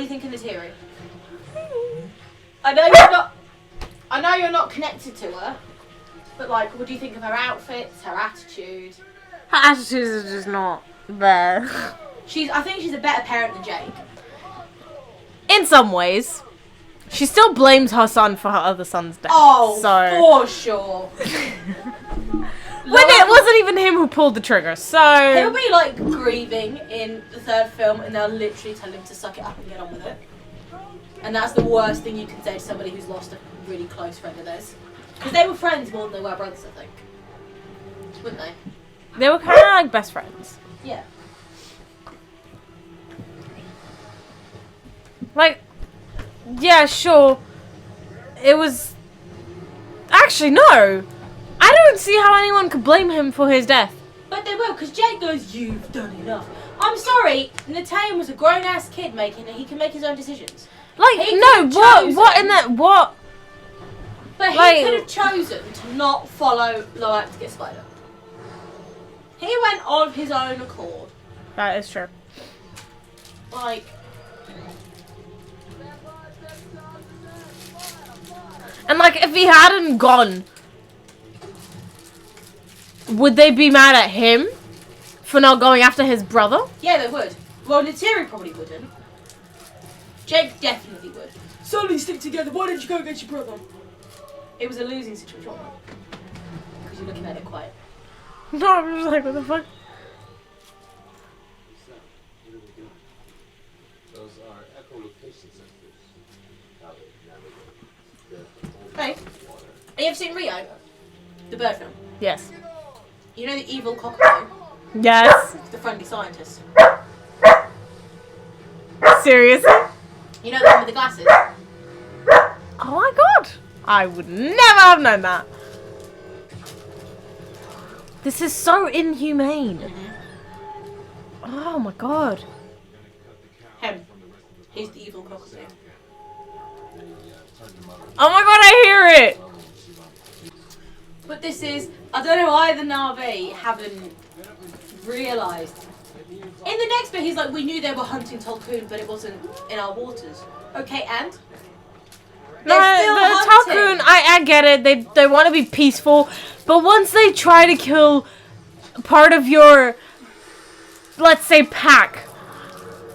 do you think of Natiri? I know you're not connected to her, but like, what do you think of her outfits, her attitude? Her attitude is just not there. I think she's a better parent than Jake. In some ways. She still blames her son for her other son's death. Oh, so. for sure. When it wasn't even him who pulled the trigger, so... He'll be, like, grieving in the third film, and they'll literally tell him to suck it up and get on with it. And that's the worst thing you can say to somebody who's lost a really close friend of theirs. Because they were friends more than they were brothers, I think. Wouldn't they? They were kind of like best friends. Yeah. Like, yeah, sure. It was... Actually, no. I don't see how anyone could blame him for his death. But they will, because Jake goes, you've done enough. I'm sorry, Nathan was a grown-ass kid he can make his own decisions. Like, no, what in that, what? But he could have chosen to not follow Loak to get Spider. He went on his own accord. That is true. Like... And like, if he hadn't gone, would they be mad at him for not going after his brother? Yeah, they would. Well, Natiri probably wouldn't. Jake definitely would. Suddenly stick together. Why didn't you go against your brother? It was a losing situation. Because you're looking at it quite. No, I'm just like, what the fuck? Those are echolocation sensors. Hey, have you ever seen Rio? The bird film? Yes. You know the evil cockatoo? Yes. The friendly scientist. Seriously? You know the one with the glasses? Oh my god. I would never have known that. This is so inhumane. Mm-hmm. Oh my god. Him. He's the evil cockatoo. Oh my god, I hear it! But this is... I don't know why the Na'vi haven't realised. In the next bit, he's like, we knew they were hunting Tolkien, but it wasn't in our waters. Okay, and? No, the Tolkien, I get it. They want to be peaceful, but once they try to kill part of your, let's say, pack,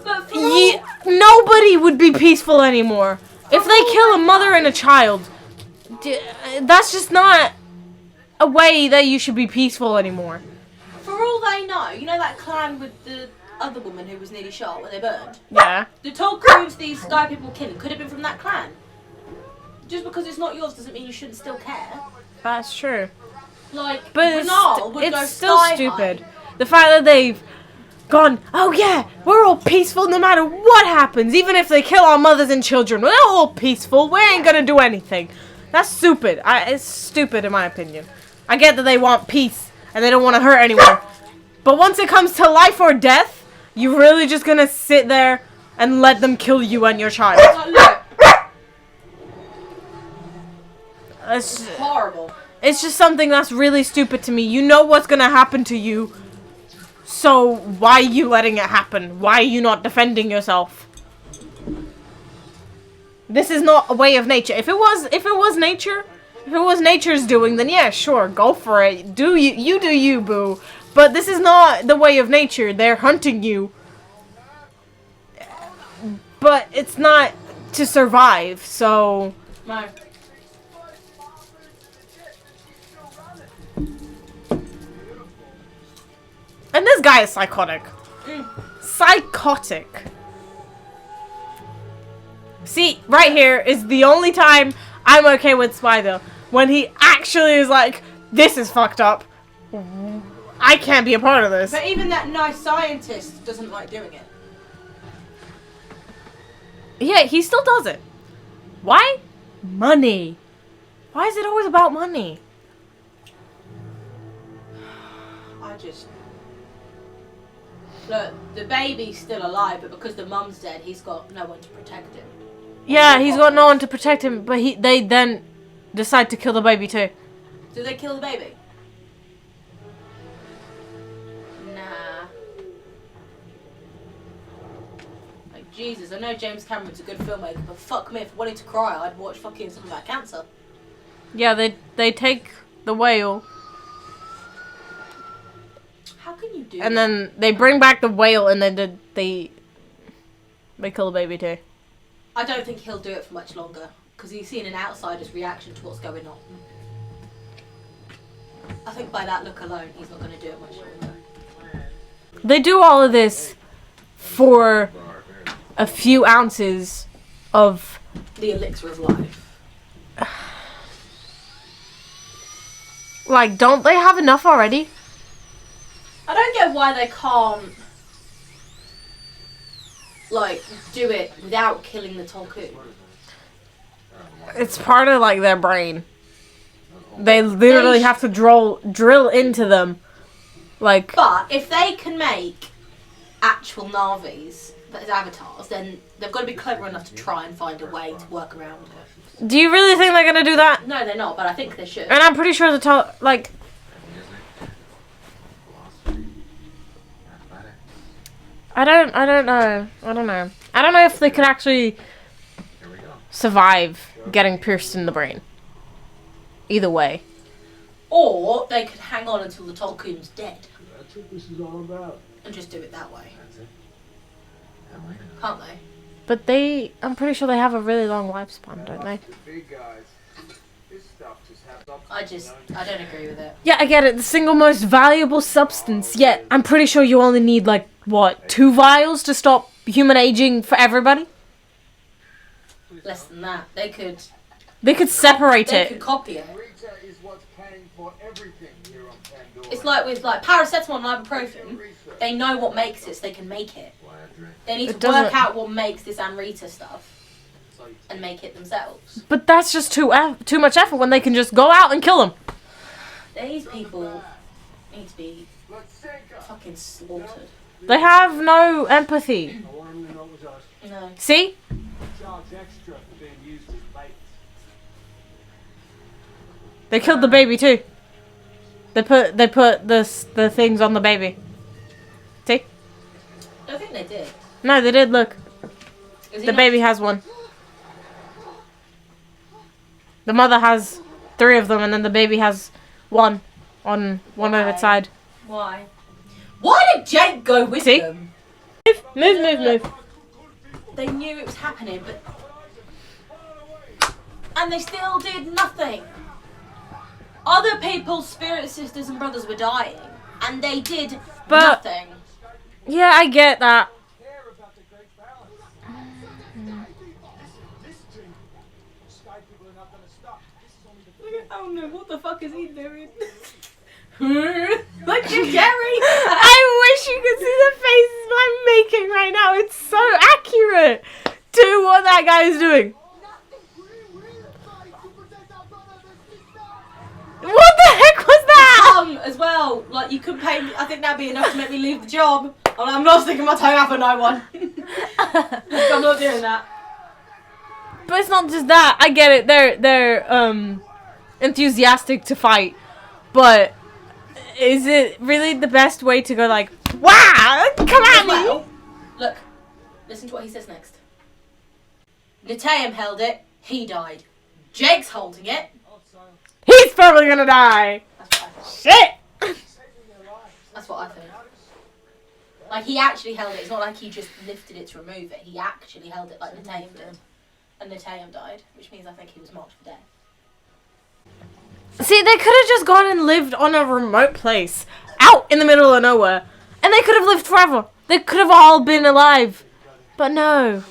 But nobody would be peaceful anymore. If they kill a mother and a child, that's just not a way that you should be peaceful anymore. For all they know, you know that clan with the other woman who was nearly shot when they burned? Yeah. The Tolkien's these sky people killing could have been from that clan. Just because it's not yours doesn't mean you shouldn't still care. That's true. Like, But it's still stupid. The fact that they've gone, oh yeah, we're all peaceful no matter what happens. Even if they kill our mothers and children, we're all peaceful. We ain't gonna do anything. That's stupid. It's stupid in my opinion. I get that they want peace and they don't want to hurt anyone. But once it comes to life or death, you're really just gonna sit there and let them kill you and your child. Look, It's horrible. It's just something that's really stupid to me. You know what's gonna happen to you. So why are you letting it happen? Why are you not defending yourself? This is not a way of nature. If it was nature's doing, then yeah, sure, go for it. Do you, boo. But this is not the way of nature. They're hunting you. But it's not to survive, so... No. And this guy is psychotic. Psychotic. See, right here is the only time I'm okay with Spider. When he actually is like, this is fucked up. I can't be a part of this. But even that nice scientist doesn't like doing it. Yeah, he still does it. Why? Money. Why is it always about money? Look, the baby's still alive, but because the mum's dead, he's got no one to protect him. Yeah, he's got no one to protect him, but they then decide to kill the baby too. Do they kill the baby? Nah. Like, Jesus, I know James Cameron's a good filmmaker, but fuck me, if I wanted to cry, I'd watch fucking something about cancer. Yeah, they take the whale How can you do and that? then they bring back the whale and then they kill the baby too. I don't think he'll do it for much longer, because he's seen an outsider's reaction to what's going on. I think by that look alone, he's not going to do it much longer. They do all of this for a few ounces of... The elixir of life. Like, don't they have enough already? I don't get why they can't, like, do it without killing the Tolkien. It's part of, like, their brain. They literally have to drill into them. Like... But if they can make actual Na'vis as avatars, then they've got to be clever enough to try and find a way to work around it. Do you really think they're gonna do that? No, they're not, but I think they should. And I'm pretty sure like... I don't know. I don't know if they could actually survive getting pierced in the brain. Either way. Or they could hang on until the Tolkien's dead. That's what this is all about. And just do it that way. That's it. Can't they? But I'm pretty sure they have a really long lifespan, don't they? The big guys. This stuff just has I don't agree with it. Yeah, I get it. The single most valuable substance. Yet, I'm pretty sure you only need, like, what, 2 vials to stop human aging for everybody? Less than that. They could separate They it. could copy it. Rita is what's paying for everything here on Pandora. It's like with like paracetamol and ibuprofen. They know what makes it, so they can make it. They need It to work doesn't- out what makes this Amrita stuff and make it themselves. But that's just too much effort when they can just go out and kill them. These people need to be fucking slaughtered. They have no empathy. I want him to know it was us. No. See? Charge extra for being used as bait. They killed the baby too. They put the things on the baby. See? I think they did. No, they did. Look, Is he the not- baby has one. The mother has 3 of them, and then the baby has one on one of its side. Why? Why did Jake go with See? them? Move. They knew it was happening, but... And they still did nothing. Other people's spirit sisters and brothers were dying, and they did But- nothing. Yeah, I get that. Care about the great balance. This thing. Sky people are not gonna stop. This is only the beginning. Oh no, what the fuck is he doing? Like Jim Carrey! I wish you could see the faces I'm making right now. It's so accurate to what that guy is doing. What the heck was that? As well, like you could pay me, I think that'd be enough to make me leave the job. I'm not sticking my tongue out for no one. I'm not doing that. But it's not just that. I get it. They're enthusiastic to fight, but is it really the best way to go? Like, wow, come at me. Well, look, listen to what he says next. Nataeum held it, he died. Jake's holding it. He's probably gonna die. That's what I thought. Shit. That's what I think. Like he actually held it. It's not like he just lifted it to remove it. He actually held it like Nataeum did. And Nataeum died, which means I think he was marked for death. See, they could have just gone and lived on a remote place, out in the middle of nowhere, and they could have lived forever. They could have all been alive. But no.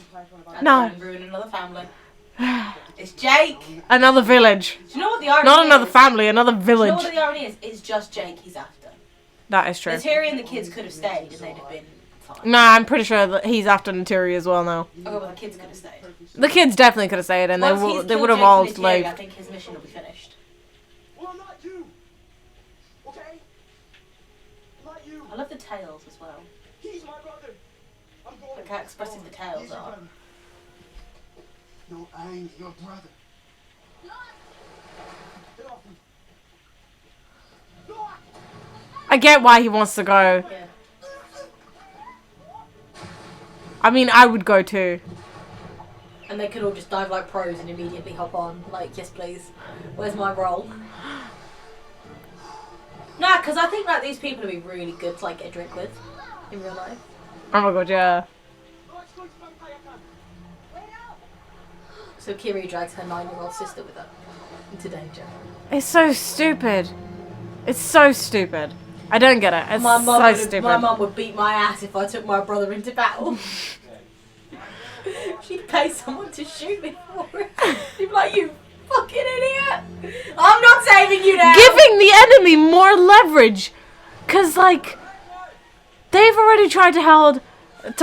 And No. then ruin another family. It's Jake. Another village. Do you know what the irony Not is? another family, another Do you know village. what the irony is? It's just Jake he's after. That is true. Nataeum and the kids could have stayed and they'd have been fine. Nah, I'm pretty sure that he's after Naturi as well now. Okay, well the kids could have stayed. The kids definitely could have stayed, and Once he's they killed would have Jake all and Nataeum, lived. I think his mission will be finished. Well, not you. Okay? Not you. I love the tails as well. He's my brother. I'm going. Look how expressive the tails He's your are. brother. No, I ain't your brother. Get off me. I get why he wants to go. Yeah. I mean, I would go too. And they could all just dive like pros and immediately hop on. Like, yes, please. Where's my role? Nah, because I think like these people would be really good to like get a drink with in real life. Oh my god, yeah. So Kiri drags her 9-year-old sister with her into danger. It's so stupid. It's so stupid. I don't get it. It's so stupid. My mum would beat my ass if I took my brother into battle. She'd pay someone to shoot me for it. She'd be like, you fucking idiot! I'm not saving you now! Giving the enemy more leverage. Because, like, they've already tried to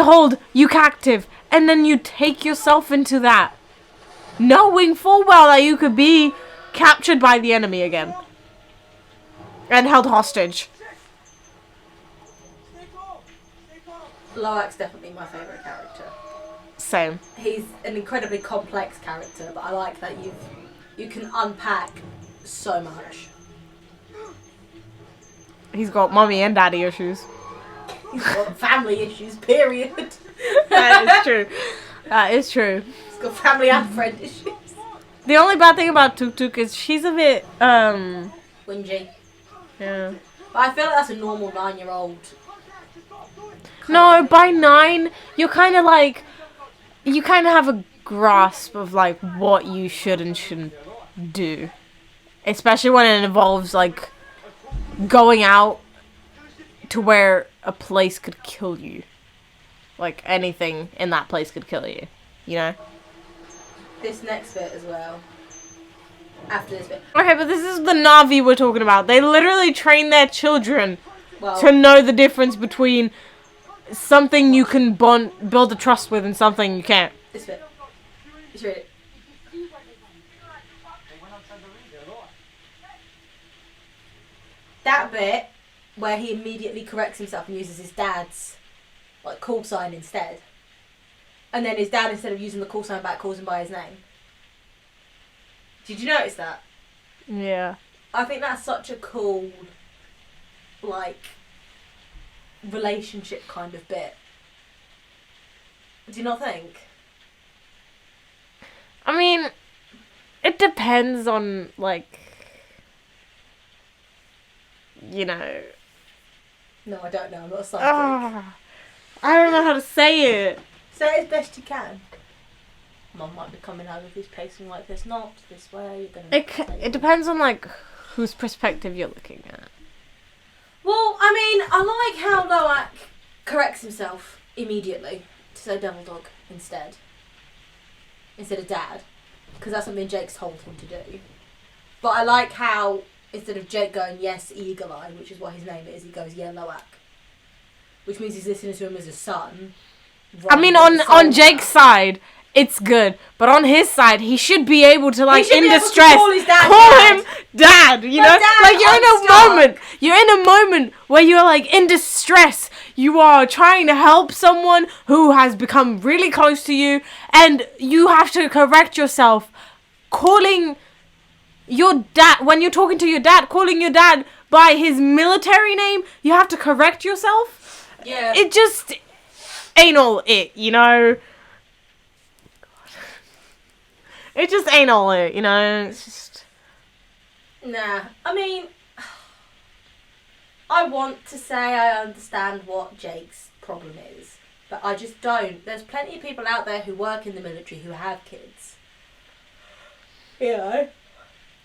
hold you captive. And then you take yourself into that. Knowing full well that you could be captured by the enemy again. And held hostage. Loak's definitely my favourite character. Same. He's an incredibly complex character, but I like that you can unpack so much. He's got mommy and daddy issues. He's got family issues, period. That is true. That is true. He's got family and friend issues. The only bad thing about Tuk Tuk is she's a bit, Whingy. yeah. But I feel like that's a normal 9-year-old. No, by 9, you're kind of like, you kind of have a grasp of like what you should and shouldn't do. Especially when it involves like going out to where a place could kill you. Like anything in that place could kill you, you know? This next bit as well. After this bit. Okay, but this is the Na'vi we're talking about. They literally train their children Well, to know the difference between something you can build a trust with and something you can't. this bit. Just read it. That bit where he immediately corrects himself and uses his dad's like call sign instead. And then his dad, instead of using the call sign back, calls him by his name. Did you notice that? Yeah. I think that's such a cool, like, relationship kind of bit. Do you not think? I mean, it depends on, like, you know. No, I don't know. I'm not a psychic. I don't know how to say it. Say it as best you can. Mum might be coming out of his pacing like this, not this way. You're gonna. It depends on, like, whose perspective you're looking at. Well, I mean, I like how Loak corrects himself immediately to say Devil Dog instead of Dad, because that's something Jake's told him to do. But I like how instead of Jake going yes Eagle Eye, which is what his name is, he goes yeah Loak, which means he's listening to him as a son. I mean, on Jake's side, it's good, but on his side, he should be able to, like, in distress, call his dad call him Dad, you know? Dad, Like, you're in I'm a stuck. moment, you're in a moment where you're, like, in distress. You are trying to help someone who has become really close to you, and you have to correct yourself. Calling your dad, when you're talking to your dad, calling your dad by his military name, you have to correct yourself. Yeah. It just ain't all it, you know? It just ain't all it, you know? It's just... Nah, I mean, I want to say I understand what Jake's problem is, but I just don't. There's plenty of people out there who work in the military who have kids. You know?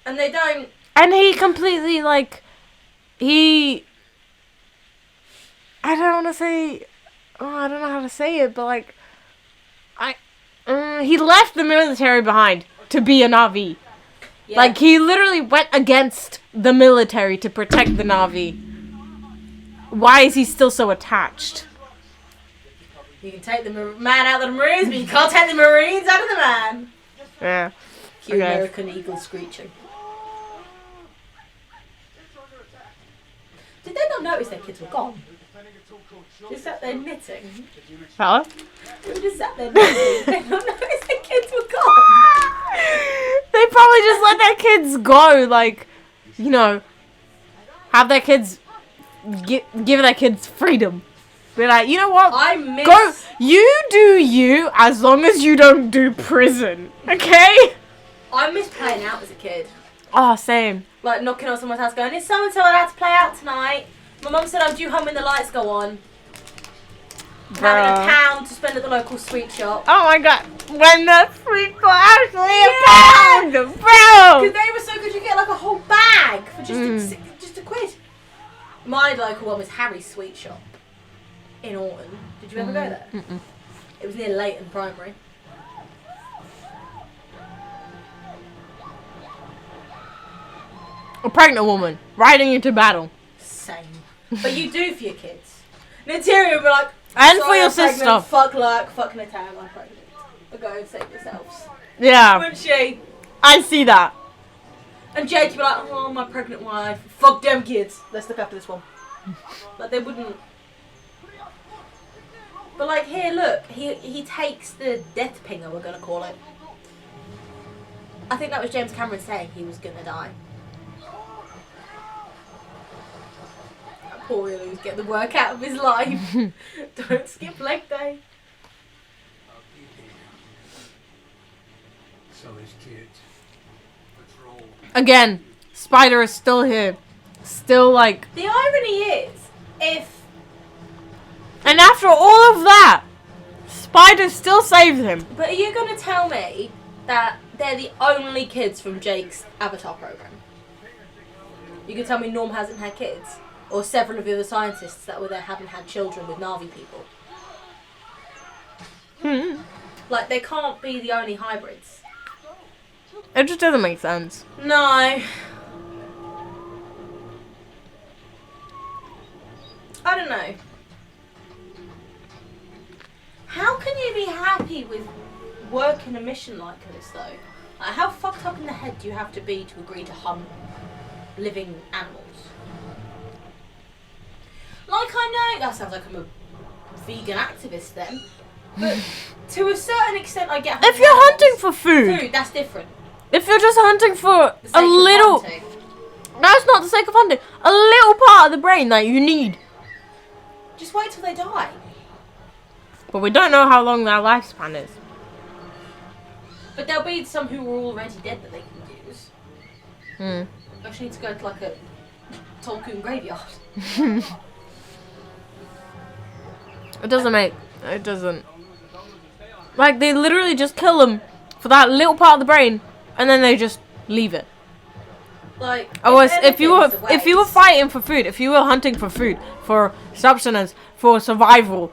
And they don't... And he completely, like, I don't want to say... Oh, I don't know how to say it, but, like... he left the military behind to be a Na'vi. Yeah. Like, he literally went against the military to protect the Na'vi. Why is he still so attached? You can take the man out of the Marines, but you can't take the Marines out of the man. Yeah. Cue Okay. American Eagle screeching. Did they not notice their kids were gone? They sat there knitting. Fella? They were just sat there knitting. They not noticed their kids were gone. They probably just let their kids go, like, you know, have their kids, give their kids freedom. Be like, you know what? I miss. Go, you do you, as long as you don't do prison, okay? I miss playing out as a kid. Oh, same. Like knocking on someone's house, going, "Is so and so allowed to play out tonight?" My mum said I'm due home when the lights go on. Having £1 to spend at the local sweet shop. Oh my god, when the sweet were actually Yeah! £1, bro! Because they were so good, you get like a whole bag for just a quid. My local one was Harry's Sweet Shop in Orton. Did you ever go there? Mm-mm. It was near Leighton Primary. A pregnant woman riding into battle. Same. But you do for your kids. Natalia would be like, And for "Sorry, your I'm pregnant, sister. Fuck luck, fuck Natalia, I'm pregnant. But go and save yourselves. Yeah, Wouldn't she? I see that. And Jake would be like, "Oh, my pregnant wife. Fuck them kids. Let's look after this one." Like, they wouldn't. But like, here, look. He takes the death pinger, we're going to call it. I think that was James Cameron saying he was going to die. That poor Ilu's getting the work out of his life. Don't skip leg day. I'll be here. So is kid. Patrol. Again, Spider is still here. Still like... The irony is, if... And after all of that, Spider still saves him. But are you going to tell me that they're the only kids from Jake's Avatar program? You can tell me Norm hasn't had kids? Or several of the other scientists that were there haven't had children with Na'vi people? Like, they can't be the only hybrids. It just doesn't make sense. No. I don't know. How can you be happy with working a mission like this, though? Like, how fucked up in the head do you have to be to agree to hunt living animals? Like, I know that sounds like I'm a vegan activist then, but to a certain extent, I get. If you're hunting for food, that's different. if you're just hunting for The a sake of little, hunting. that's not the sake of hunting. A little part of the brain that you need. Just wait till they die. But we don't know how long their lifespan is. But there'll be some who are already dead that they can use. Hmm. I just need to go to like a Tolkien graveyard. It doesn't. Like, they literally just kill them for that little part of the brain, and then they just leave it. Like, If you were fighting for food, if you were hunting for food, for subsistence, for survival,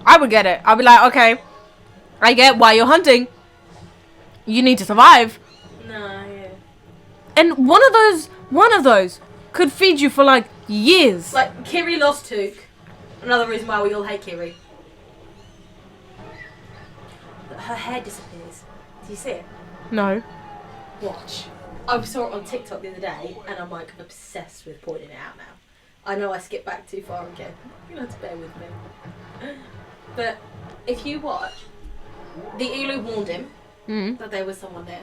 I would get it. I'd be like, okay, I get why you're hunting. You need to survive. No, yeah. And one of those could feed you for like years. Like, Kiri lost Took. Another reason why we all hate Kiri. Her hair disappears. Do you see it? No. Watch. I saw it on TikTok the other day, and I'm like obsessed with pointing it out now. I know I skipped back too far again. You're gonna have to bear with me. But if you watch, the Elu warned him that there was someone there.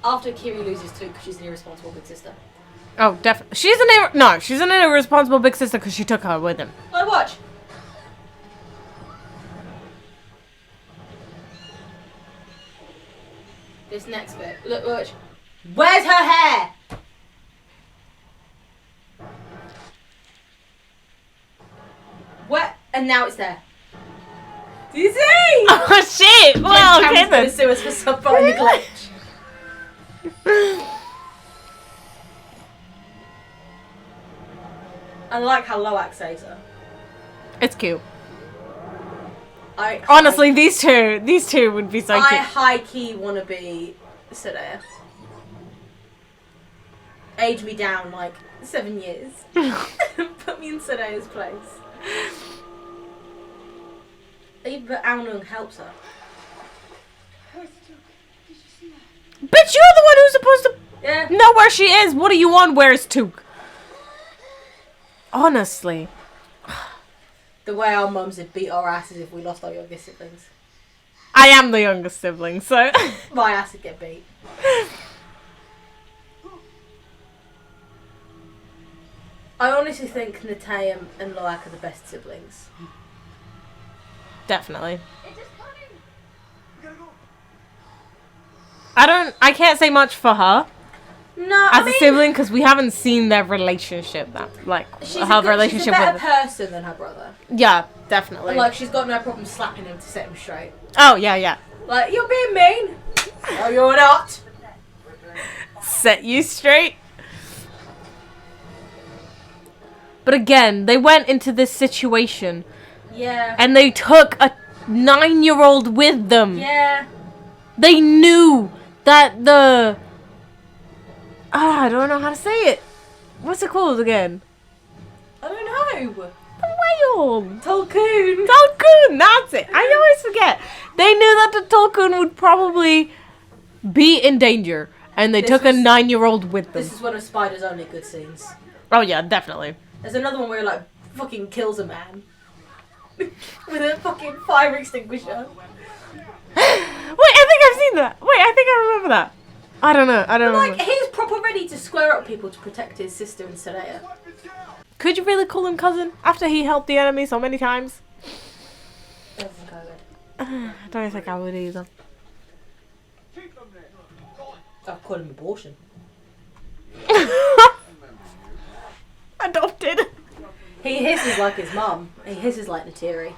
After Kiri loses Took, she's an irresponsible big sister. Oh, definitely. She's an irresponsible big sister because she took her with him. Like, watch. This next bit. Look, watch. Where's her hair? Where? And now it's there. Do you see? Oh shit! Well, okay Cam's gonna then. sue us for subpar neglect. I like how Loak saves her. It's cute. I Honestly, these two would be so I cute. high key want to be Sadea. Age me down like 7 years. Put me in Sadea's place. But Aonung helps her. Bitch, you're the one who's supposed to Yeah. know where she is. What do you want? Where's Took? Honestly. The way our mums would beat our asses if we lost our youngest siblings. I am the youngest sibling, so... My ass would get beat. I honestly think Natayam and Loak are the best siblings. Definitely. We gotta go. I can't say much for her No, as a sibling because we haven't seen their relationship she's her she's a relationship better with. person than her brother. Yeah, definitely. And, like, she's got no problem slapping him to set him straight. Oh yeah. Like, you're being mean. No, you're not. Set you straight. But again, they went into this situation Yeah. and they took a 9-year-old with them. Yeah. They knew that I don't know how to say it. What's it called again? I don't know. The whale. Tulkun. Tulkun, that's it. I always forget. They knew that the Tulkun would probably be in danger, and they took a 9-year-old with them. This is one of Spider's only good scenes. Oh yeah, definitely. There's another one where he, like, fucking kills a man. With a fucking fire extinguisher. Wait, I think I've seen that. Wait, I think I remember that. I don't know. Like, he's proper ready to square up people to protect his sister and Soraya. Could you really call him cousin after he helped the enemy so many times? I don't think I would. I don't think I would either. Keep them there. I'd call him abortion. Adopted. He hisses like his mum. He hisses like Natiri.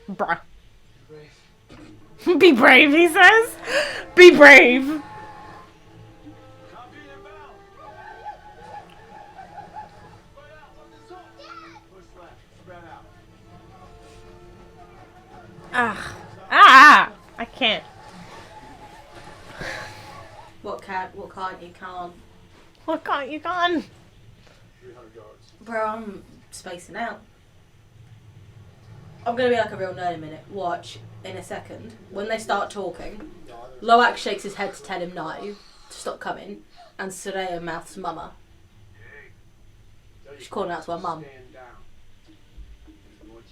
Bruh. Be brave, he says. Be brave. Copy inbound. Spread out from the zone. Push left. Spread out. I can't. What can't you can't? What can't you gone? 300 yards. Bro, I'm spacing out. I'm gonna be like a real nerd in a minute. Watch, in a second, when they start talking, Loak shakes his head to tell him no, to stop coming, and Soraya mouths mama. She's calling out to her mum. Stand down.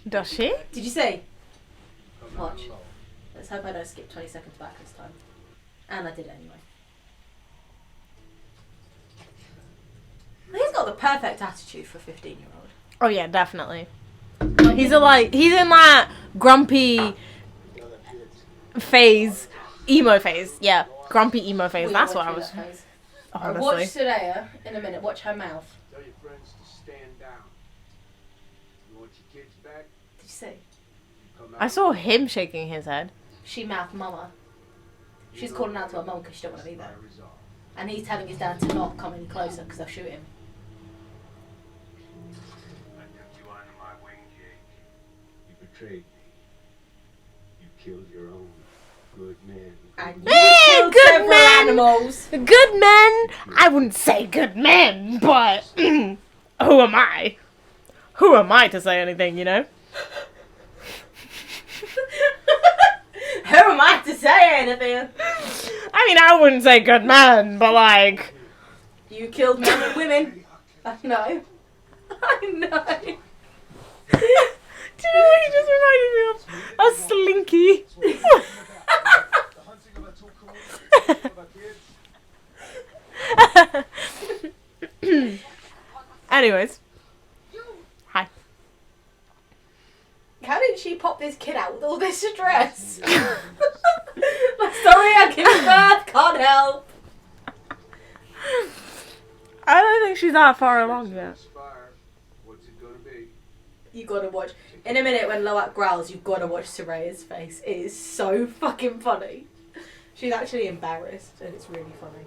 Does she? Did you see? Watch. Let's hope I don't skip 20 seconds back this time. And I did it anyway. He's got the perfect attitude for a 15-year-old. Oh yeah, definitely. He's in that grumpy phase, emo phase. Yeah, grumpy emo phase. That's what I was. Watch Honestly. Soraya in a minute. Watch her mouth. Tell your friends to stand down. You want your kids back? Did you see? Come out. I saw him shaking his head. She mouthed mama. She's calling out to her mum because she don't want to be there. My resolve. And he's telling his dad to not come any closer because they'll shoot him. I took you under my wing, Jake. You betrayed me. You killed your own good men. And you Hey, killed good several man! animals. Good men. I wouldn't say good men, but who am I? Who am I to say anything? You know. Who am I to say anything? I mean, I wouldn't say good man, but like. You killed men and women. I know. I know. Do you know what he just reminded me of? A slinky. The hunting of a tulkun, of kids. Anyways. Hi. How did she pop this kid out with all this stress? Like, sorry, I gave birth, can't help. I don't think she's that far along yet. Inspire. What's it gonna be? You gotta watch. In a minute, when Loak growls, you've gotta watch Soraya's face. It is so fucking funny. She's actually embarrassed, and it's really funny.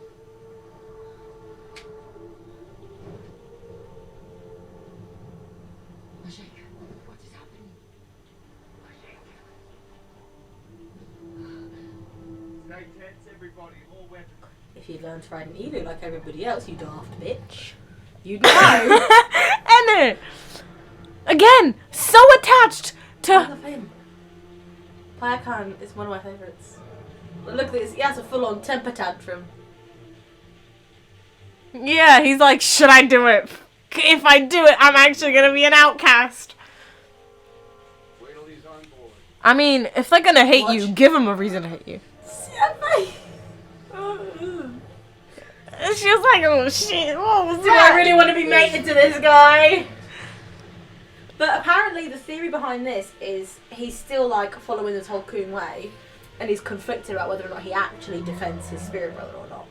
What is happening? Stay tense, everybody. More weapons. If you'd learned to ride an emu like everybody else, you daft bitch. You'd know. And again, so attached I to. love him. Payakan is one of my favourites. But look at this, he has a full-on temper tantrum. Yeah, he's like, should I do it? If I do it, I'm actually gonna be an outcast. I mean, if they're gonna hate Watch. you, give them a reason to hate you. And she was like, oh shit, what was Do I really want to be mated to this guy? But apparently the theory behind this is he's still like following the Tolkien way and he's conflicted about whether or not he actually defends his spirit brother or not.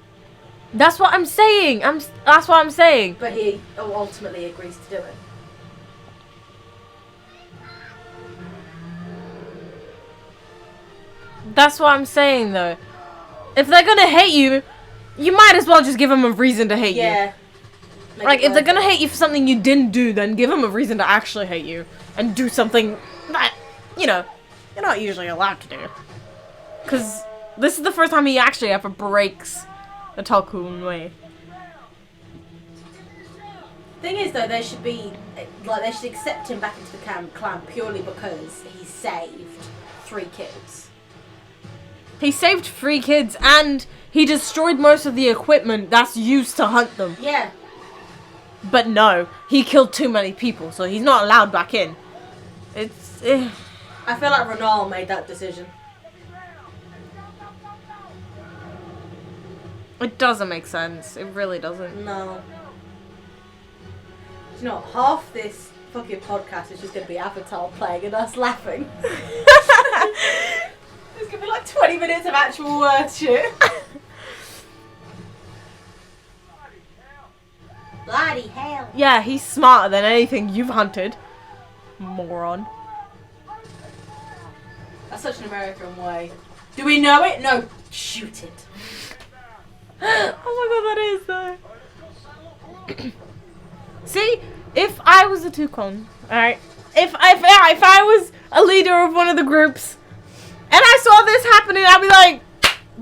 That's what I'm saying. That's what I'm saying. But he ultimately agrees to do it. That's what I'm saying, though. If they're gonna hate you, you might as well just give them a reason to hate you. Yeah. Like, if they're gonna hate you for something you didn't do, then give them a reason to actually hate you. And do something that, you know, you're not usually allowed to do. Because this is the first time he actually ever breaks the Tolkien way. Thing is, though, they should be like they should accept him back into the clan purely because he saved 3 kids. He saved 3 kids and he destroyed most of the equipment that's used to hunt them. Yeah. But no, he killed too many people, so he's not allowed back in. It's... I feel like Ronald made that decision. It doesn't make sense. It really doesn't. No. Do you know what? Half this fucking podcast is just going to be Avatar playing and us laughing. It's going to be like 20 minutes of actual word shit. Bloody hell. Yeah, he's smarter than anything you've hunted. Moron. That's such an American way. Do we know it? No. Shoot it. Oh my god, that is though. See, if I was a Tukon, alright, if I was a leader of one of the groups, and I saw this happening, I'd be like,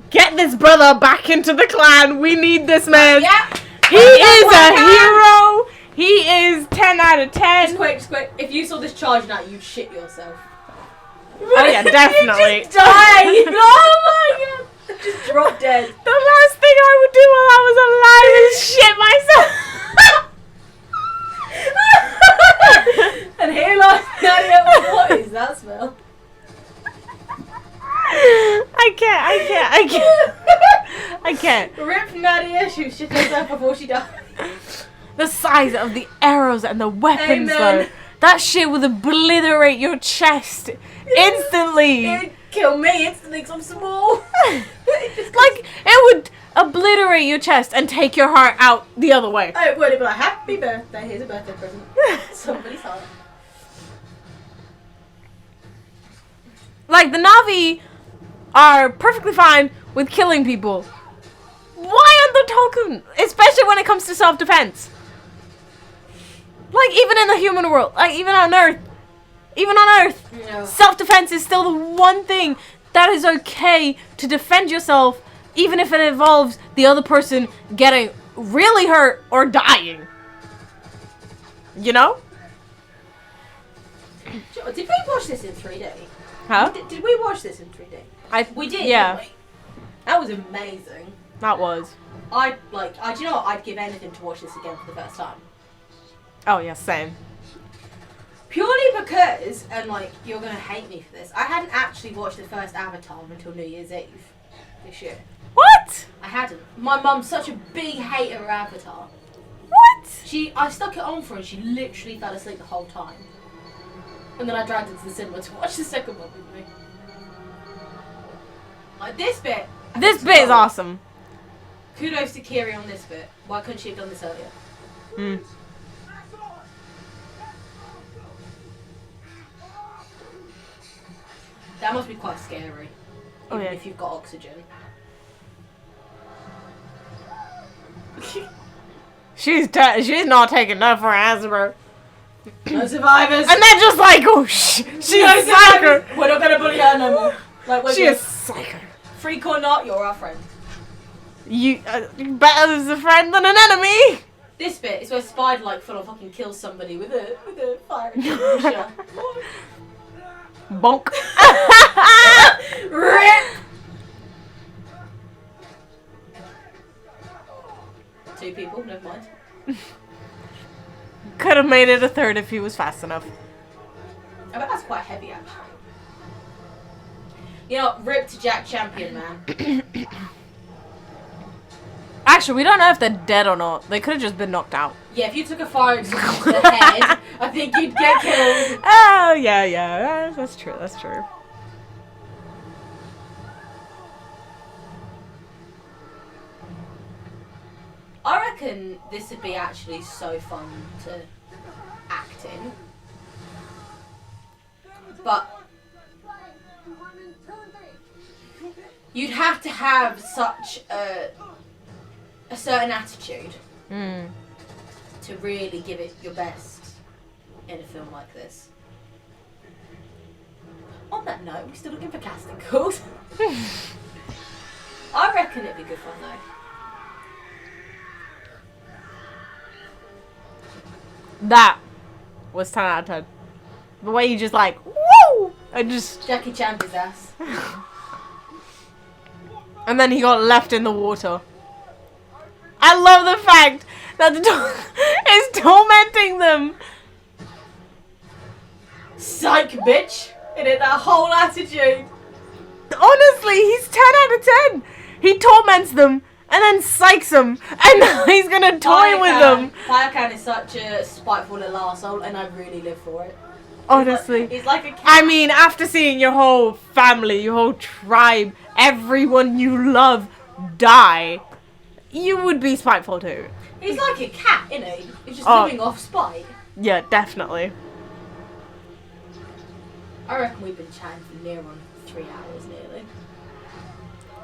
get this brother back into the clan. We need this man. Yeah. He is a hero. He is 10 out of 10. Just quick. If you saw this charging out, you'd shit yourself. Oh yeah, definitely. You just die. Oh my god. Just drop dead. The last thing I would do while I was alive is shit myself. And here lies Nadia. What is that smell? I can't. Rip Nadia. She shit herself before she died. The size of the arrows and the weapons, Amen. though. That shit would obliterate your chest instantly. It'd kill me instantly because I'm small. Like, it would obliterate your chest and take your heart out the other way. Oh, it would. It'd be like, happy birthday. Here's a birthday present. Somebody's heart. Like, the Na'vi are perfectly fine with killing people. Why aren't the Tolkien? Especially when it comes to self-defense. Like, even in the human world. Like, even on Earth. No. Self-defense is still the one thing that is okay to defend yourself, even if it involves the other person getting really hurt or dying. You know? Did we watch this in 3D? Huh? Did we watch this in 3D? We did. Yeah. Didn't we? That was amazing. That was. Do you know what? I'd give anything to watch this again for the first time. Oh, yeah, same. Purely because, and like, you're gonna hate me for this, I hadn't actually watched the first Avatar until New Year's Eve this year. What? I hadn't. My mum's such a big hater of Avatar. What? I stuck it on for her and she literally fell asleep the whole time. And then I dragged her to the cinema to watch the second one with me. Like, this bit. This bit is awesome. Kudos to Kiri on this bit. Why couldn't she have done this earlier? Hmm. That must be quite scary. Oh, Even yeah. if you've got oxygen. She's not taking enough for Asper. No survivors. And they're just like, oh, she's No a psycho. survivors. We're not gonna bully her no more. Like, we're She good. is psycho. Freak or not, you're our friend. You better as a friend than an enemy. This bit is where Spider like full on fucking kills somebody with a fire extinguisher. Bonk. Rip! 2 people, never mind. Could have made it a third if he was fast enough. I bet that's quite heavy actually. You know, rip to Jack Champion, man. Actually, we don't know if they're dead or not. They could have just been knocked out. Yeah, if you took a fire extinguisher to the head, I think you'd get killed. Oh, yeah. That's true. That's true. I reckon this would be actually so fun to act in. But you'd have to have such a certain attitude to really give it your best in a film like this. On that note, we're still looking for casting calls. I reckon it'd be good fun though. That was 10 out of 10. The way you just like, woo! And just... Jackie Chan his ass. And then he got left in the water. I love the fact that the dog is tormenting them. Psych, bitch! In it, that whole attitude. Honestly, he's 10 out of 10. He torments them and then psychs them. And now he's gonna toy with them. Payakan is such a spiteful little arsehole, and I really live for it. Honestly. He's like a cat. I mean, after seeing your whole family, your whole tribe, everyone you love die, you would be spiteful too. He's like a cat, isn't he? He's just Oh. living off spite. Yeah, definitely. I reckon we've been chatting for near on 3 hours nearly.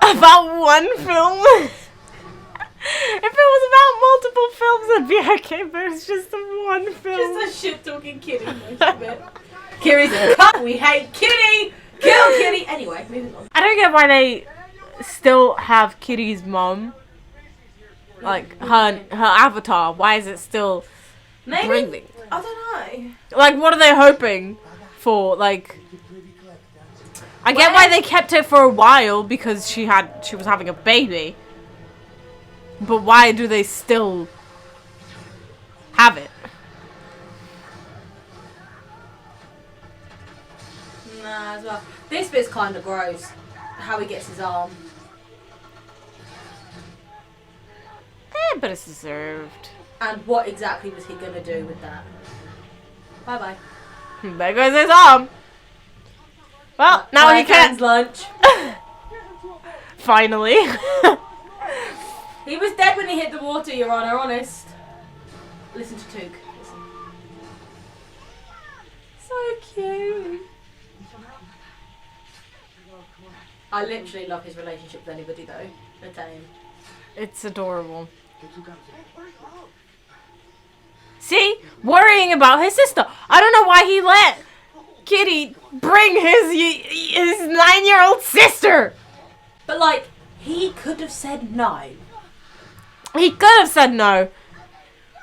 About one film? If it was about multiple films, I'd be okay, but it's just one film. Just a shit talking kitty most of it. Kitty's a cut, we hate Kitty! Kill Kitty! Anyway, moving on. I don't get why they still have Kitty's mom. Like, her avatar. Why is it still Maybe, breathing? I don't know. Like, what are they hoping for? Like, I get why they kept it for a while because she was having a baby. But why do they still have it? Nah, as well. This bit's kind of gross. How he gets his arm. But it's deserved. And what exactly was he gonna do with that? Bye bye. There goes his arm. Well, now he Payakan's can't. lunch. Finally. He was dead when he hit the water, Your Honour, honest. Listen to Took. Listen. So cute. I literally love his relationship with anybody though. I tell you. It's adorable. See? Worrying about his sister. I don't know why he let Kitty bring his 9-year-old sister. But like, he could have said no. He could have said no.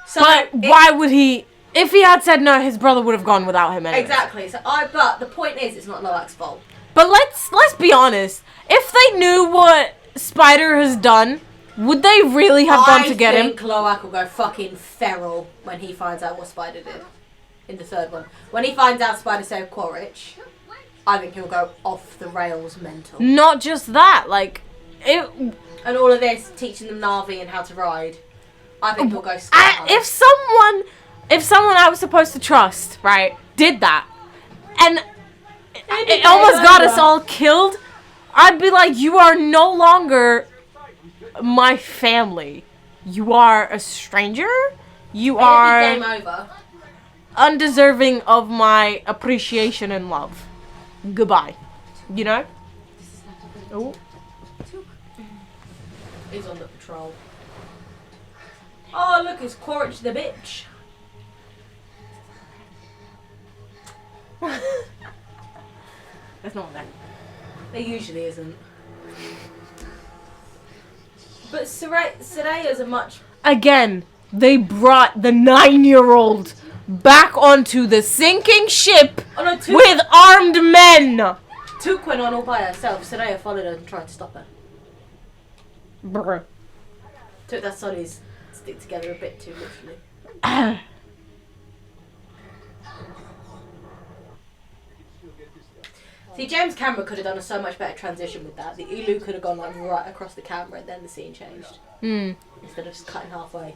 So But why would he? If he had said no, his brother would have gone without him anyway. Exactly. So but the point is, it's not Loak's fault. But let's be honest. If they knew what Spider has done, would they really have gone to get I him? think Loak will go fucking feral when he finds out what Spider did. In the third one. When he finds out Spider saved Quaritch, I think he'll go off the rails mental. Not just that, like it. And all of this, teaching them Na'vi and how to ride. I think he'll go sky high. If someone I was supposed to trust, right, did that, and it almost got us all killed, I'd be like, you are no longer my family. You are a stranger. You It'd be are game over. undeserving of my appreciation and love. Goodbye. You know? Oh. He's on the patrol. Oh, look, it's Quaritch the bitch. There's no one there. There usually isn't. But Soraya's a much... Again, they brought the 9-year-old back onto the sinking ship Oh no, Took with armed men. went on all by herself. Soraya followed her and tried to stop her. Brr. Took that Sonny's stick together a bit too literally. See, James Cameron could have done a so much better transition with that. The Elu could have gone like right across the camera and then the scene changed. Instead of just cutting halfway.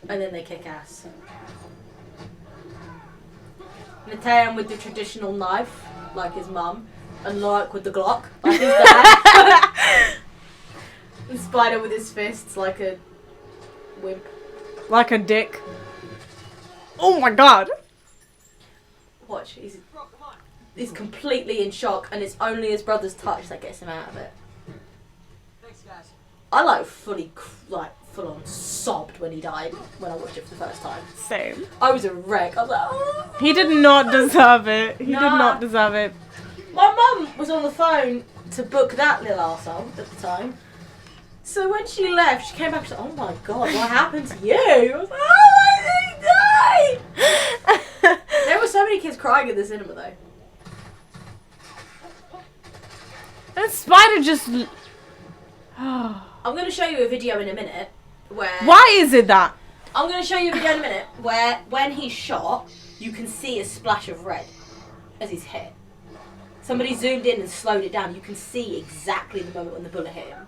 And then they kick ass. Natean with the traditional knife, like his mum, and Loak with the Glock, like his dad. And Spider with his fists, like a wimp. Like a dick. Oh my god. Watch, he's completely in shock, and it's only his brother's touch that gets him out of it. Thanks, guys. I like full on sobbed when he died when I watched it for the first time. Same. I was a wreck. I was like, oh. He did not deserve it. He did Nah. not deserve it. My mum was on the phone to book that little arsehole at the time. So when she left, she came back and said, oh my god, what happened to you? I was like, oh my god, he died! There were so many kids crying at the cinema though. And Spider just... I'm going to show you a video in a minute where... Why is it that? I'm going to show you a video in a minute where when he's shot, you can see a splash of red as he's hit. Somebody zoomed in and slowed it down. You can see exactly the moment when the bullet hit him.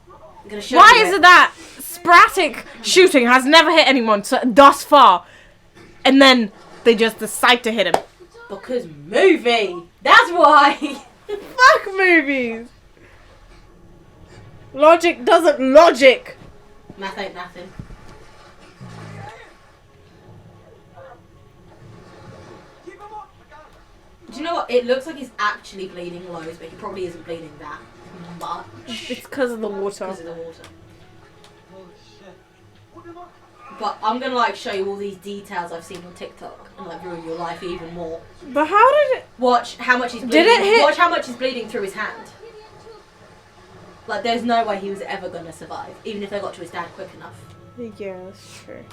I'm going to show Why you is it that sporadic shooting has never hit anyone thus far, and then they just decide to hit him? Because movie! That's why! Fuck movies! Logic doesn't logic! Math ain't nothing. Keep him up. I got him. Do you know what? It looks like he's actually bleeding loads, but he probably isn't bleeding that much. It's because of the water. Because of the water. Holy shit. Put him up. But I'm gonna like show you all these details I've seen on TikTok and like ruin your life even more. But how did it... Watch how much he's bleeding. Did it hit- Watch how much he's bleeding through his hand. Like there's no way he was ever gonna survive, even if they got to his dad quick enough. Yeah, that's true.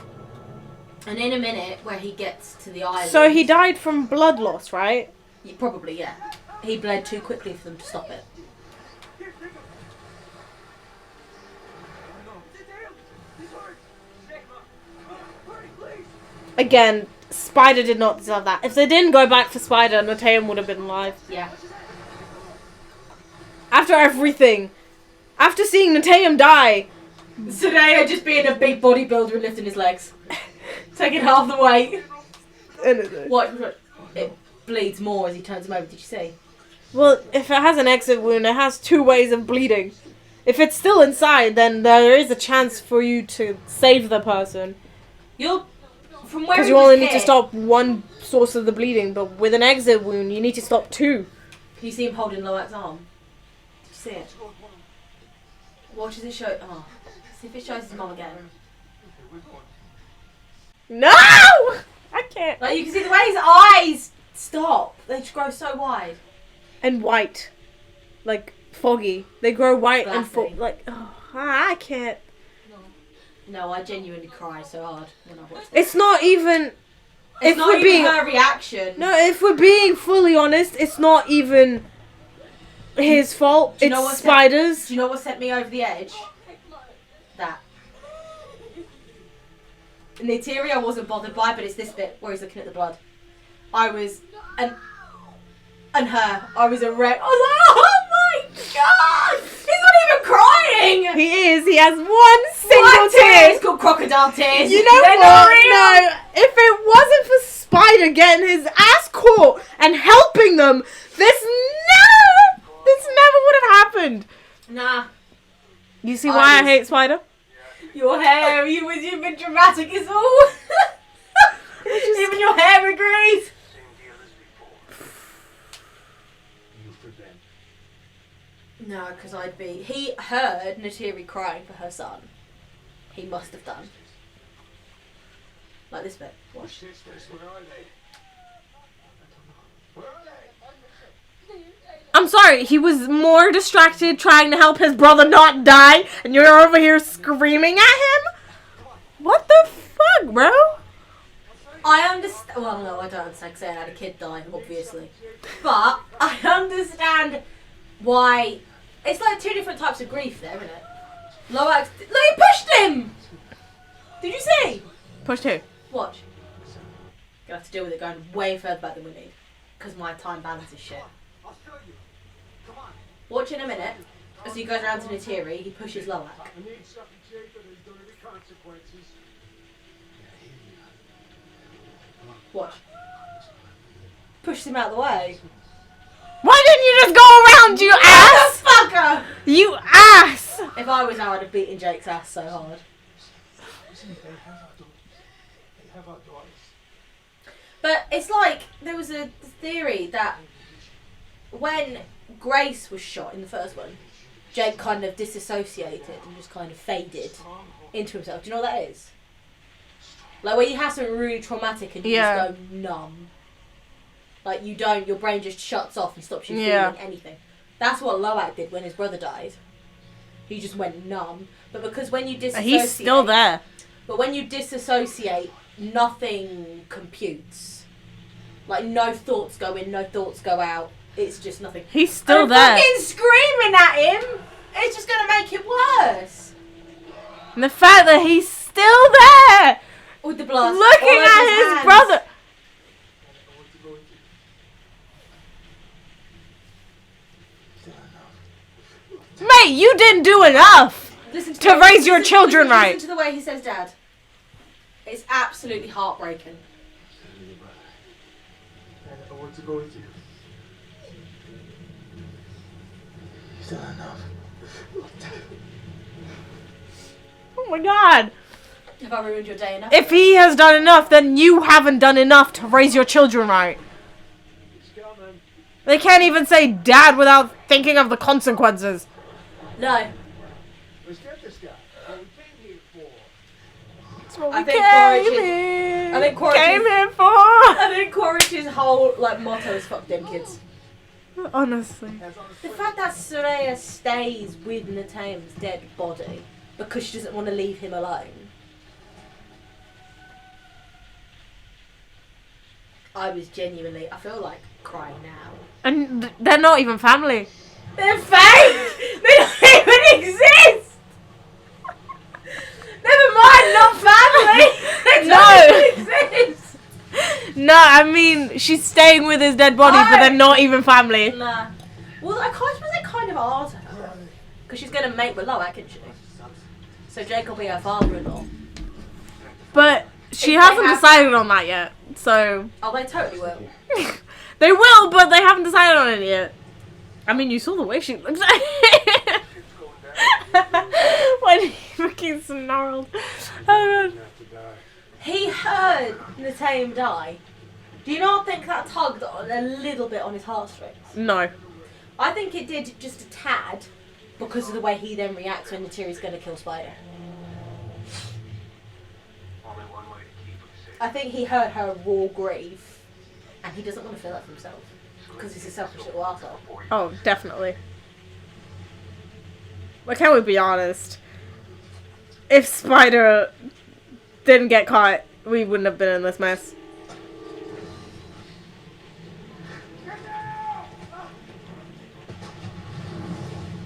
And in a minute, where he gets to the island, So he died from blood loss, right? Probably, yeah. He bled too quickly for them to stop it. Here, take him. No. Damn. He's hurt. Take him up. Hurry, please. Again, Spider did not deserve that. If they didn't go back for Spider, Nateum would have been alive. Yeah. After everything. After seeing Nateum die. Today, just being a big bodybuilder and lifting his legs. Taking half the weight. What? It bleeds more as he turns him over, did you see? Well, if it has an exit wound, it has two ways of bleeding. If it's still inside, then there is a chance for you to save the person. From where Because he you was only need to hit, stop one source of the bleeding, but with an exit wound, you need to stop two. You see him holding Loak's arm. Did you see it? What does it show? Oh. See if it shows his mum again. No! I can't. Like, you can see the way his eyes stop. They just grow so wide. And white. Like, foggy. They grow white and Glassy. like, oh, I can't. No, I genuinely cry so hard when I watch this. It's not even... It's not even her reaction. No, if we're being fully honest, it's not even his fault. Do you know It's what's Spider's. Do you know what set me over the edge? That. Neytiri I wasn't bothered by, but it's this bit where he's looking at the blood. I was... And her. I was a wreck. I was like, oh my god! He's not even crying! He is. He has one single What tear. It's called crocodile tears. You know They're what? not real. No. If it wasn't for Spider getting his ass caught and helping them, this never would have happened. Nah. You see why I was- hate Spider? Your hair, you've been dramatic as all. Even your hair agrees. No, because he heard Neytiri crying for her son. He must have done. Like this bit. Watch. Where are they? Where are they? I'm sorry, he was more distracted trying to help his brother not die, and you're over here screaming at him? What the fuck, bro? I understand. Well, no, I don't understand because I had a kid die, obviously. But I understand why. It's like two different types of grief there, isn't it? Loak. Look, he pushed him! Did you see? Push two. Watch. Gonna have to deal with it going way further back than we need. because my time balance is shit. I'll show you. Come on. Watch in a minute. As he goes around to Natiri, he pushes Loak. I need something, Jacob. There's going to be consequences. Watch. Pushes him out of the way. Why didn't you just go around, you ass? Fucker! You ass! If I was now, I'd have beaten Jake's ass so hard. They have our daughters. But it's like, there was a theory that when Grace was shot in the first one, Jake kind of disassociated and just kind of faded into himself. Do you know what that is? Like when you have something really traumatic and you just go numb. Like you don't, your brain just shuts off and stops you feeling anything. That's what Loak did when his brother died. He just went numb. But because when you disassociate... He's still there. But when you disassociate, nothing computes. Like no thoughts go in, no thoughts go out. It's just nothing. He's still I'm there. fucking screaming at him! It's just gonna make it worse. And the fact that he's still there! With the blood. Looking at his brother! Mate, you didn't do enough to raise your children right. Listen to the way he says dad. It's absolutely heartbreaking. I want to go with you. You've done enough. Oh my god. Have I ruined your day enough? If he has done enough, then you haven't done enough to raise your children right. He's coming. They can't even say dad without thinking of the consequences. No. Let's get this guy. What we came here for. That's what I we think came here for. I think Quaritch's whole motto is fuck them kids. Honestly. The fact that Soraya stays with Nataim's dead body because she doesn't want to leave him alone. I feel like crying now. And they're not even family. They're fake! They don't even exist! Never mind, not family! They don't even exist! No, I mean, she's staying with his dead body, but they're not even family. Nah. Well, I suppose they kind of are to her. Because she's going to mate with Loak, isn't she? So Jake will be her father-in-law. But she If hasn't they have- decided on that yet, so... Oh, they totally will. They will, but they haven't decided on it yet. I mean, you saw the way she looks. When he freaking snarled. Oh, God. He heard Nataim die. Do you not think that tugged on a little bit on his heartstrings? No. I think it did just a tad because of the way he then reacts when Natiri's going to kill Spider. I think he heard her raw grief and he doesn't want to feel that for himself because he's a selfish little arsehole. Oh, definitely. But can we be honest? If Spider didn't get caught, we wouldn't have been in this mess.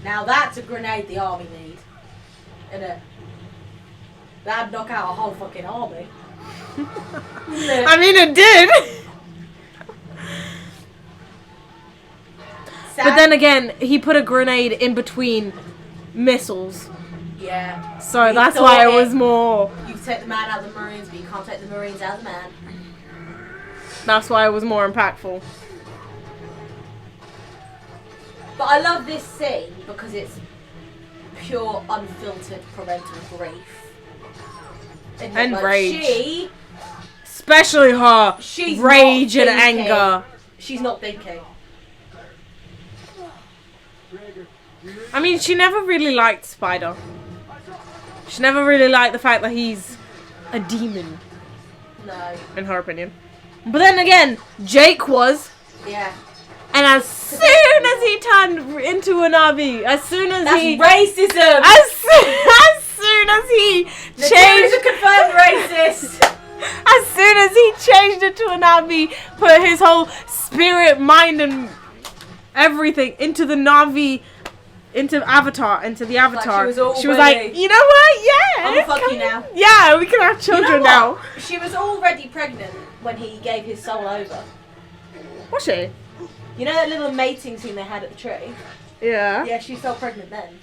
Now that's a grenade the army need. Innit? That'd knock out a whole fucking army. I mean, it did. But then again, he put a grenade in between missiles. Yeah. So He that's thought why it was more... You can take the man out of the Marines, but you can't take the Marines out of the man. That's why it was more impactful. But I love this scene because it's pure, unfiltered parental grief. Isn't it? And Like, rage. Especially her She's rage not and thinking. anger. She's not thinking. I mean, she never really liked Spider. She never really liked the fact that he's a demon, No. in her opinion. But then again, Jake was. Yeah. And as soon as he turned into an RV, as soon as That's he... racism! As soon as he Natiri's changed... a confirmed racist! As soon as he changed it to an Navi, put his whole spirit, mind, and everything into the Navi, into the Avatar. Like she was like, you know what? Yeah. I'ma fuck you now. Yeah, we can have You know children what? now. She was already pregnant when he gave his soul over. Was she? You know that little mating scene they had at the tree? Yeah. Yeah, she fell pregnant then.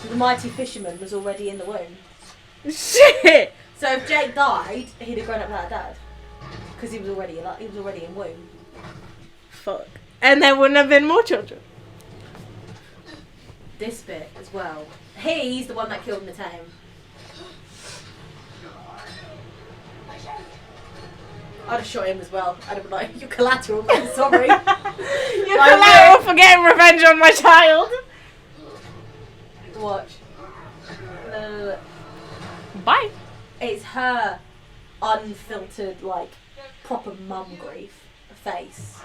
So the mighty fisherman was already in the womb. Shit! So if Jake died, he'd have grown up without a dad. Because he was already in womb. Fuck. And there wouldn't have been more children. This bit as well. He's the one that killed Nathaniel. I'd have shot him as well. I'd have been like, you're collateral, I'm sorry. You're collateral for getting revenge on my child. Watch. No. Bye. It's her unfiltered, like, proper mum grief face.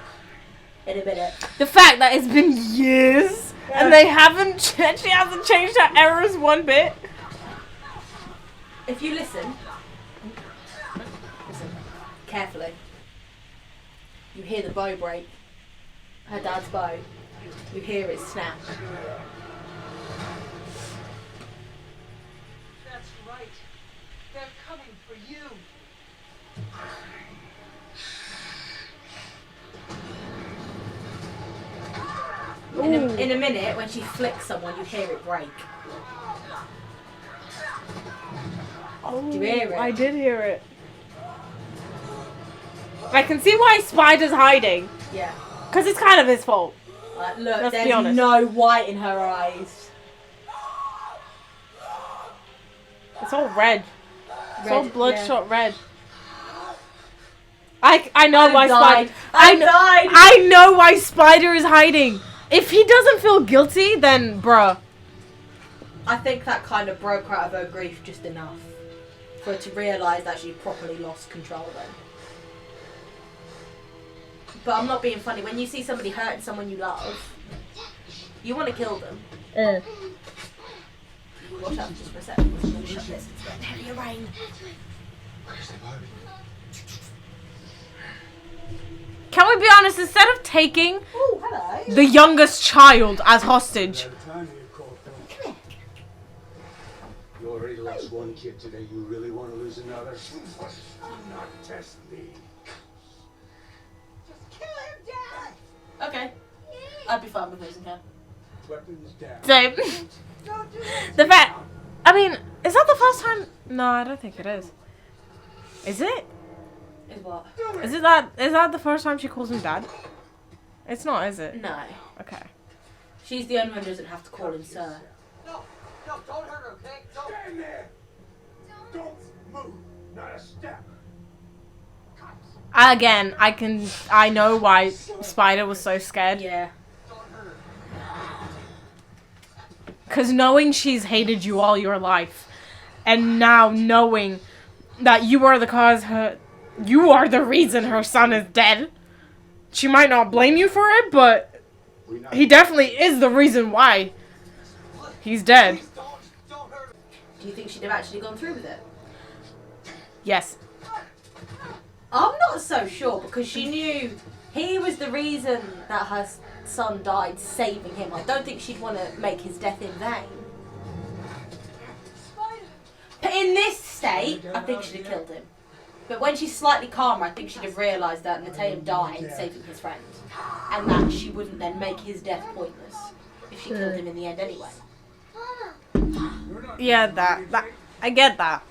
In a minute. The fact that it's been years and they haven't, she hasn't changed her errors one bit. If you listen carefully, you hear the bow break. Her dad's bow. You hear it snap. That's right. They're coming for you. In a minute, when she flicks someone, you hear it break. Oh, Do you hear it? I did hear it. I can see why Spider's hiding. Yeah. Because it's kind of his fault. Look, Let's be there's honest. no white in her eyes. It's all red. It's all Red, bloodshot red. I know I why died. Spider. I died. I know why Spider is hiding. If he doesn't feel guilty, then bruh. I think that kind of broke her out of her grief just enough for her to realise that she properly lost control then. But I'm not being funny. When you see somebody hurting someone you love, you want to kill them. Watch out just for a second. I'm going to shut this. It's getting heavier rain. Where's the boat? Can we be honest? Instead of taking Oh, hello. the youngest child as hostage, By the time you called them. You already lost one kid today. You really want to lose another? Do not test me. Just kill him, Dad! Okay. I'd be fine with losing her. Weapons down. same. Don't do that. The fact, I mean, is that the first time? No, I don't think it is. Is it? Is what? Is that the first time she calls him dad? It's not, is it? No. Okay. She's the only one who doesn't have to call him sir. No, don't hurt her, okay? Don't. Stand there! Don't move. Not a step. Again, I know why Spider was so scared. Yeah. Don't hurt her. Because knowing she's hated you all your life, and now knowing that you are you are the reason her son is dead. She might not blame you for it, but he definitely is the reason why he's dead. Please don't hurt her. Do you think she'd have actually gone through with it? Yes. I'm not so sure because she knew he was the reason that her son died, saving him. I don't think she'd want to make his death in vain. But in this state, I think she'd have killed him. But when she's slightly calmer, I think she'd have realised that Nathaniel died saving his friend. And that she wouldn't then make his death pointless if she killed him in the end anyway. Yeah, that I get that.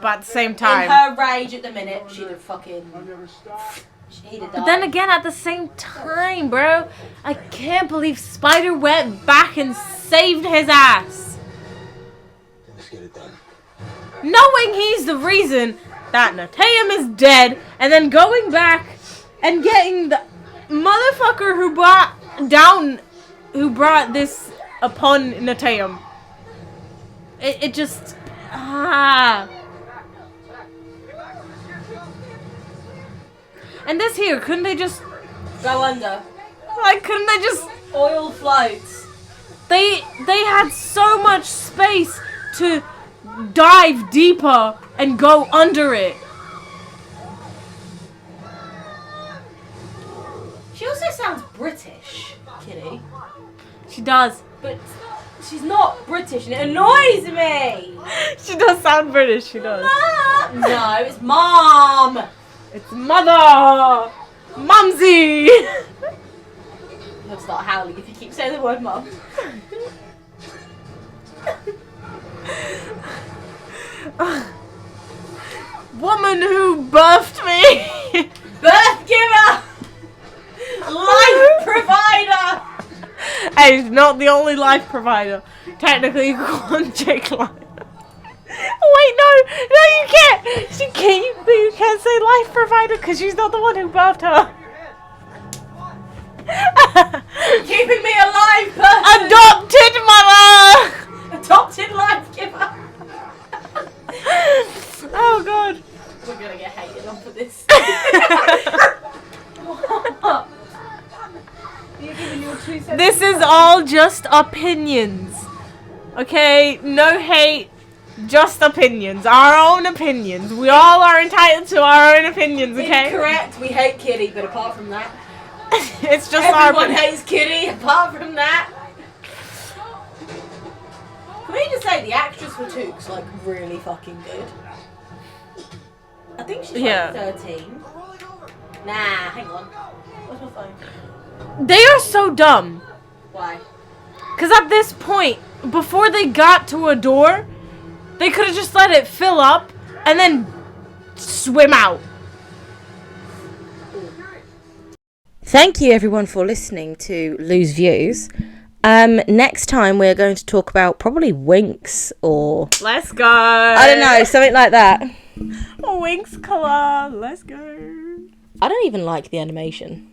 But at the same In time. her rage at the minute, she'd have fucking... I'll never stop. He'd have But then died. again, at the same time, bro, I can't believe Spider went back and saved his ass. Let's get it done. Knowing he's the reason that Nathaniel is dead, and then going back and getting the motherfucker who brought this upon Nathaniel. It just And this here, couldn't they just Go under. couldn't they just Oil floats. They had so much space to dive deeper and go under it. She also sounds British, Kitty. She does. But she's not British and it annoys me. She does sound British, she does. No, it's Mom. It's mother! Mumsy! He'll start howling if you keep saying the word mum. Woman who birthed me. Birth giver! Life provider! Hey, he's not the only life provider. Technically, you can call him Jake Life. Oh, wait, no, you can't. You can't say life provider because she's not the one who birthed her. Keeping me alive, person! Adopted mother. Adopted life giver! Oh God. We're gonna get hated on for this. You're giving your 2 cents. This is all just opinions. Okay, no hate, just opinions. Our own opinions. We all are entitled to our own opinions, okay? Incorrect. We hate Kitty, but apart from that, It's just our everyone opinion. hates Kitty. Apart from that, can we just say the actress for Took's like really fucking good? I think she's like 13. Nah, hang on. Where's my phone? They are so dumb. Why? Because at this point, before they got to a door, they could have just let it fill up and then swim out. Thank you everyone for listening to Lose Views. Next time we're going to talk about probably Winx or Let's go. I don't know, something like that. Winx color. Let's go. I don't even like the animation.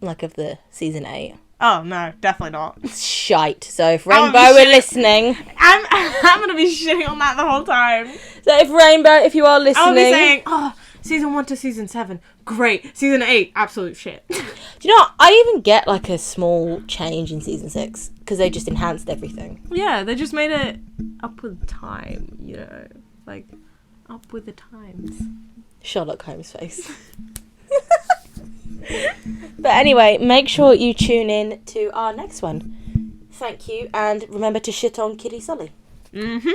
Like of the season 8. Oh no, definitely not. It's shite. So if I'm Rainbow are shitting- listening, I'm gonna be shitting on that the whole time. so if Rainbow, if you are listening, I'll be saying, oh, season 1 to season 7, great. Season 8, absolute shit. do you know what? I even get like a small change in season 6 because they just enhanced everything. Yeah, they just made it up with time, you know, like up with the times. Sherlock Holmes face. But anyway, make sure you tune in to our next one. Thank you, and remember to shit on Kitty Sully. Mm-hmm.